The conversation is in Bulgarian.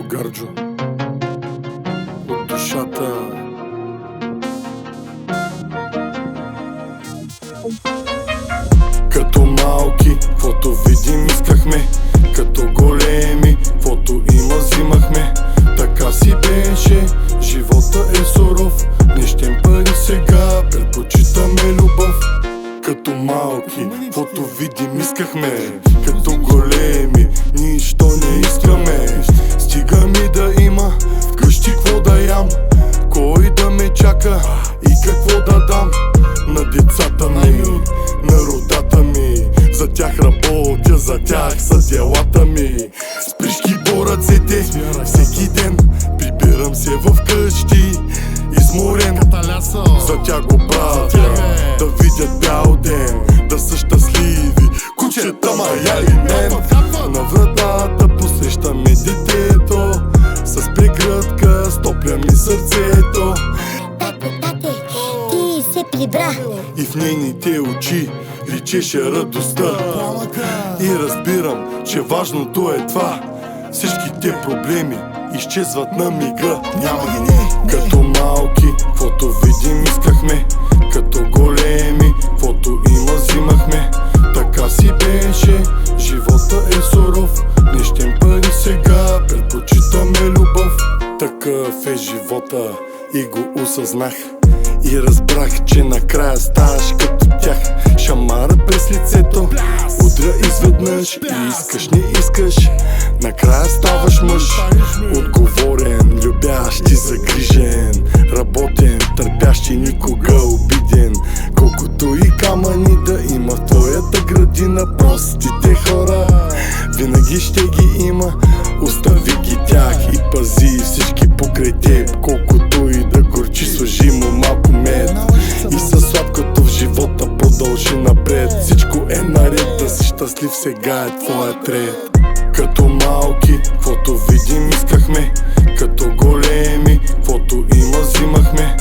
Гарджо от душата. Като малки, каквото видим искахме, като големи, каквото има взимахме. Така си беше, живота е суров, не щем пари сега, предпочитаме любов. Като малки, каквото видим искахме, като големи, нищо не искаме. Стига ми да има вкъщи какво да ям, кой да ме чака и какво да дам на децата ми, на родата ми. За тях работя, за тях са делата ми. С пришки по ръцете всеки ден прибирам се в къщи изморен. За тях го правя, да видят бял ден, да са щастливи кучета мая и мен. На вратата посрещаме детето, с прегръдка стопля ми сърцето. Тате, ти се прибра. И в нейните очи личеше радостта. И разбирам, че важното е това, всичките проблеми изчезват на мига. Няма ги като малки, каквото видим искахме, като големи, каквото има взимахме. Така си беше, живота е суров, не щем пари сега, предпочитаме любов. Такъв е живота и го осъзнах. И разбрах, че накрая ставаш като тях. Шамара през лицето, удра изведнъж. И искаш, не искаш, накрая ставаш мъж. Отговорен, любящ и загрижен, работен, търпящ и никога обиден. Колкото и камъни да има в твоята градина, простите хора винаги ще ги има. Остави ги тях и пази всички покрай теб. Колкото и да горчи, сложи му малко мед и със сладкото в живота продължи напред. Всичко е наред, да си щастлив, сега е твоят ред. Като малки, каквото видим искахме, като големи, каквото има взимахме.